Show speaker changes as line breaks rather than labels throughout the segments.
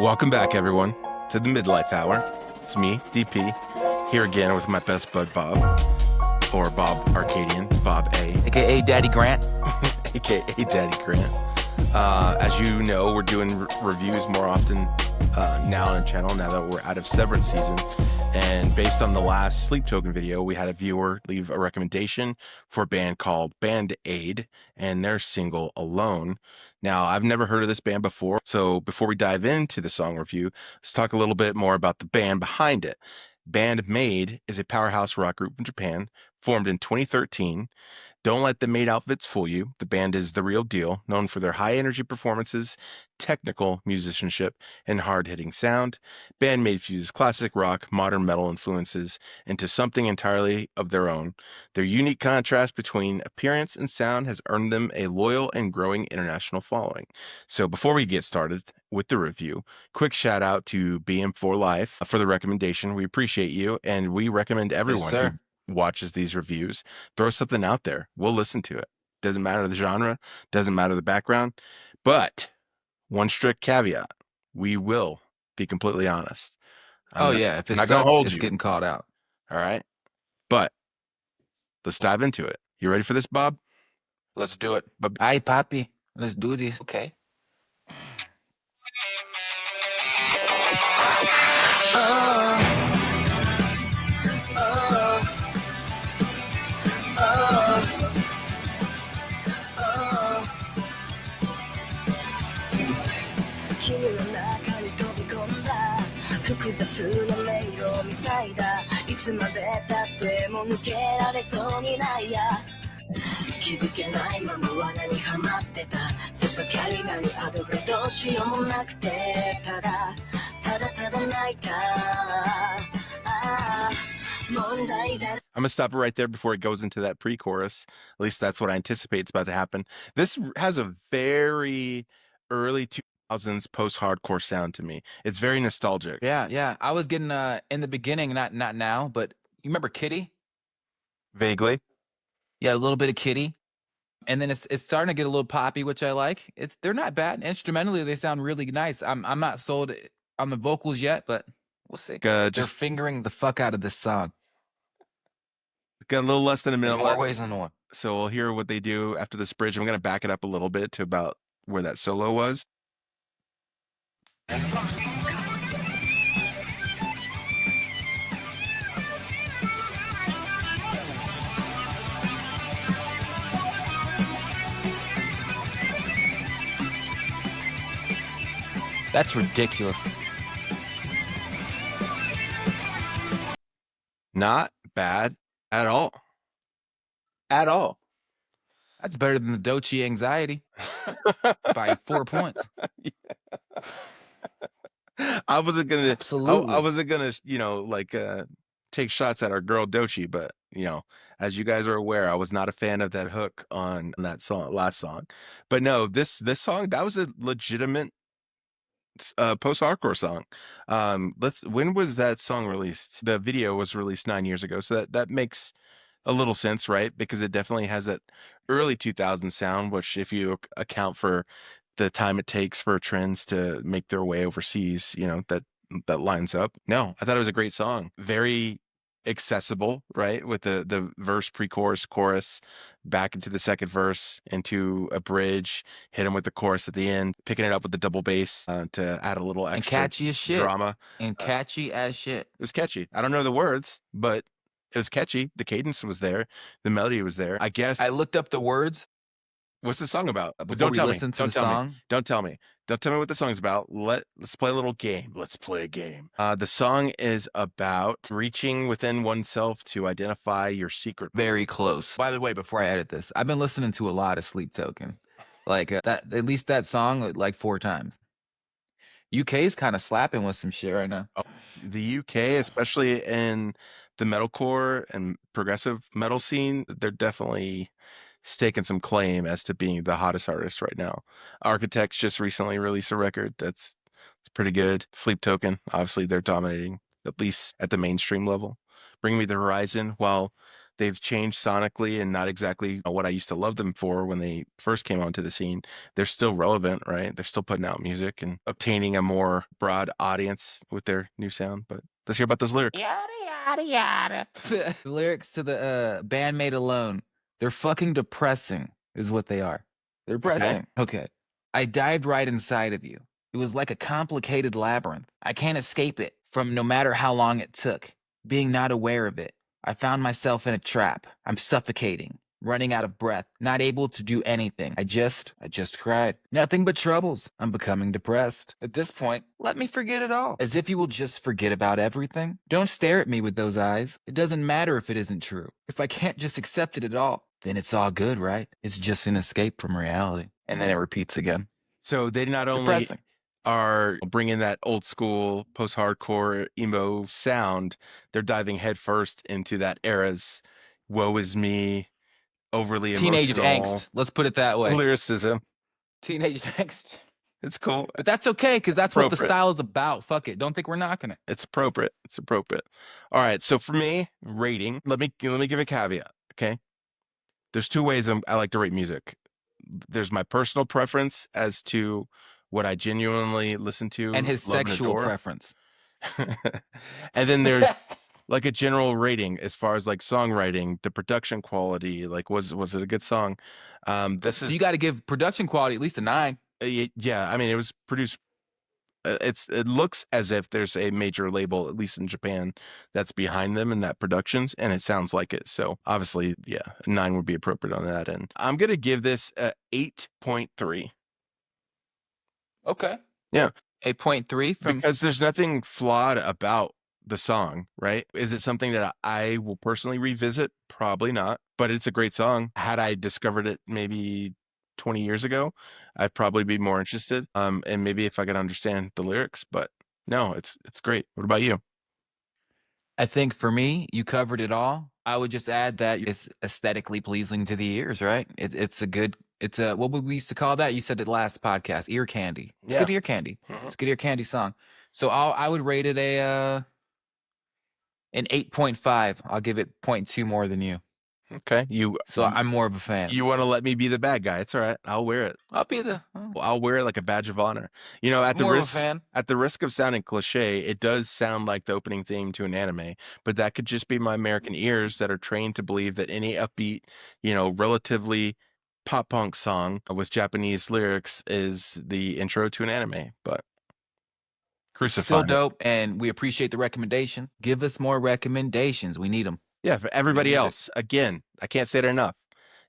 Welcome back, everyone, to the Midlife Hour. It's me, DP, here again with my best bud, Bob, or Bob Arcadian, Bob A,
AKA Daddy Grant.
aka Daddy Grant. As you know, we're doing reviews more often now on the channel, now that we're out of Severance season. And based on the last Sleep Token video, we had a viewer leave a recommendation for a band called BAND-MAID and their single Alone. Now, I've never heard of this band before, so before we dive into the song review, let's talk a little bit more about the band behind it. BAND-MAID is a powerhouse rock group from Japan, formed in 2013. Don't let the maid outfits fool you. The band is the real deal, known for their high energy performances, technical musicianship, and hard-hitting sound. BAND-MAID fuses classic rock, modern metal influences into something entirely of their own. Their unique contrast between appearance and sound has earned them a loyal and growing international following. So before we get started with the review, quick shout out to BM4 Life for the recommendation. We appreciate you, and we recommend everyone who watches these reviews, throw something out there. We'll listen to it. Doesn't matter the genre, doesn't matter the background, but one strict caveat: we will be completely honest.
If it
not
sucks,
gonna hold
it's
you.
getting called out.
All right, but let's dive into it. You ready for this, Bob?
Let's do it. Aye, Poppy. Let's do this. Okay.
I'm gonna stop it right there before it goes into that pre-chorus. At least that's what I anticipate is about to happen. This has a very early 2000s post-hardcore sound to me. It's very nostalgic.
Yeah. I was getting in the beginning, not now, but you remember Kitty?
Vaguely.
Yeah, a little bit of Kitty. And then it's starting to get a little poppy, which I like. They're not bad. Instrumentally, they sound really nice. I'm not sold on the vocals yet, but we'll see. They're fingering the fuck out of this song.
Got a little less than a minute
in more ways than one.
So we'll hear what they do after this bridge. I'm going to back it up a little bit to about where that solo was.
That's ridiculous.
Not bad at all. At all.
That's better than the Dochi Anxiety by 4 points.
I wasn't gonna,
Absolutely.
I wasn't gonna, take shots at our girl Dochi, but as you guys are aware, I was not a fan of that hook on that song, last song. But no, this song, that was a legitimate post-hardcore song. When was that song released? The video was released 9 years ago, so that makes a little sense, right? Because it definitely has that early 2000s sound, which if you account for the time it takes for trends to make their way overseas, that lines up. No, I thought it was a great song. Very accessible, right? With the verse, pre-chorus, chorus, back into the second verse, into a bridge, hit him with the chorus at the end, picking it up with the double bass to add a little extra
and catchy as shit.
Drama.
And catchy as shit.
It was catchy. I don't know the words, but it was catchy. The cadence was there. The melody was there. I guess
I looked up the words.
What's the song about?
Before we listen to the song.
Don't tell me. Don't tell me what the song's about. Let's play a little game. Let's play a game. The song is about reaching within oneself to identify your secret.
Very close. By the way, before I edit this, I've been listening to a lot of Sleep Token. Like that, at least that song, like 4 times. UK is kind of slapping with some shit right now.
Oh, the UK, especially in the metalcore and progressive metal scene, they're definitely staking some claim as to being the hottest artist right now. Architects just recently released a record that's pretty good. Sleep Token, obviously they're dominating, at least at the mainstream level. Bring Me the Horizon, while they've changed sonically and not exactly what I used to love them for when they first came onto the scene. They're still relevant, right? They're still putting out music and obtaining a more broad audience with their new sound. But let's hear about those lyrics.
Yada, yada, yada. The lyrics to the BAND-MAID Alone, they're fucking depressing, is what they are. They're depressing. Okay. I dived right inside of you. It was like a complicated labyrinth. I can't escape it from no matter how long it took. Being not aware of it, I found myself in a trap. I'm suffocating, running out of breath, not able to do anything. I just cried. Nothing but troubles. I'm becoming depressed. At this point, let me forget it all. As if you will just forget about everything. Don't stare at me with those eyes. It doesn't matter if it isn't true. If I can't just accept it at all, then it's all good, right? It's just an escape from reality. And then it repeats again.
So they not only are bringing that old school post-hardcore emo sound, they're diving headfirst into that era's woe is me, overly
teenage
emotional
angst. Let's put it that way.
Lyricism.
Teenage angst.
It's cool.
But that's okay, because that's what the style is about. Fuck it. Don't think we're knocking it.
It's appropriate. It's appropriate. All right. So for me, rating, let me give a caveat. Okay. There's two ways I like to rate music. There's my personal preference as to what I genuinely listen to,
and his sexual preference.
And then there's like a general rating as far as like songwriting, the production quality, like was it a good song?
So you got to give production quality at least a 9.
Yeah, I mean, it was produced. It looks as if there's a major label, at least in Japan, that's behind them in that productions, and it sounds like it. So obviously, yeah, a 9 would be appropriate on that end. I'm gonna give this a 8.3.
Okay.
Yeah.
8.3
because there's nothing flawed about the song, right? Is it something that I will personally revisit? Probably not, but it's a great song. Had I discovered it maybe 20 years ago, I'd probably be more interested. And maybe if I could understand the lyrics, but no, it's great. What about you?
I think for me, you covered it all. I would just add that it's aesthetically pleasing to the ears, right? It's a what would we used to call that? You said it last podcast, ear candy. It's good ear candy. It's a good ear candy song. So I would rate it an 8.5. I'll give it 0.2 more than you.
Okay.
So I'm more of a fan.
You want to let me be the bad guy? It's all right. I'll wear it. I'll wear it like a badge of honor. You know, at the risk of sounding cliche, it does sound like the opening theme to an anime, but that could just be my American ears that are trained to believe that any upbeat, you know, relatively pop punk song with Japanese lyrics is the intro to an anime. But
still dope, and we appreciate the recommendation. Give us more recommendations. We need them.
Yeah, for everybody else, again, I can't say it enough.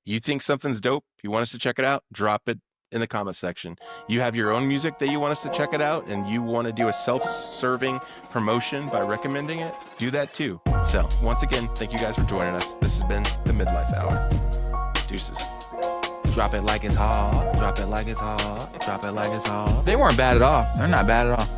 You think something's dope, you want us to check it out, drop it in the comment section. You have your own music that you want us to check it out, and you want to do a self-serving promotion by recommending it, do that too. So, once again, thank you guys for joining us. This has been the Midlife Hour. Deuces.
Drop it like it's hot. Drop it like it's hot. Drop it like it's hot. They weren't bad at all. They're not bad at all.